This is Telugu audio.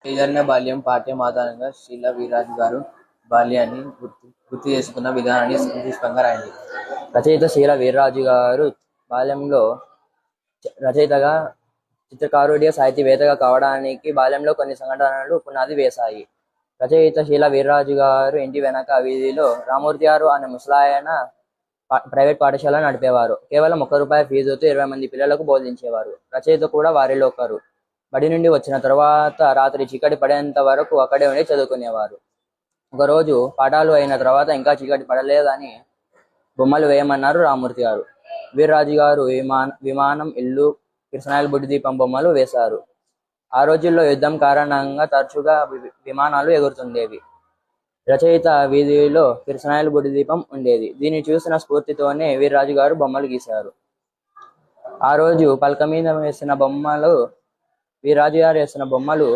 శ్రీధర్య బాల్యం పాఠ్యం ఆధారంగా శ్రీల వీర్రాజు గారు బాల్యాన్ని గుర్తు చేసుకున్న విధానాన్ని సంక్షిప్తంగా రాయండి. రచయిత శ్రీల వీర్రాజు గారు బాల్యంలో రచయితగా, చిత్రకారుడిగా, సాహితీవేత్తగా కావడానికి బాల్యంలో కొన్ని సంఘటనలు పునాది వేశాయి. రచయిత శ్రీల వీర్రాజు గారు ఇంటి వెనక వీధిలో రామూర్తి గారు అనే ముసలాయన ప్రైవేట్ పాఠశాల నడిపేవారు. కేవలం ₹1 ఫీజుతో 20 మంది పిల్లలకు బోధించేవారు. రచయిత కూడా వారిలో ఒకరు. బడి నుండి వచ్చిన తర్వాత రాత్రి చీకటి పడేంత వరకు అక్కడే ఉండి చదువుకునేవారు. ఒకరోజు పాఠాలు అయిన తర్వాత ఇంకా చీకటి పడలేదని బొమ్మలు వేయమన్నారు రామూర్తి గారు. వీర్రాజు గారు విమానం, ఇల్లు, కిరసనాయిల్ బుడ్డి దీపం బొమ్మలు వేశారు. ఆ రోజుల్లో యుద్ధం కారణంగా తరచుగా విమానాలు ఎగురుతుండేవి. రచయిత వీధిలో కిరసనాయిల్ బుడ్డి దీపం ఉండేది. దీన్ని చూసిన స్ఫూర్తితోనే వీర్రాజు గారు బొమ్మలు గీశారు. ఆ రోజు పలక మీద వేసిన బొమ్మలు, వీర్రాజు గారు వేసిన బొమ్మలు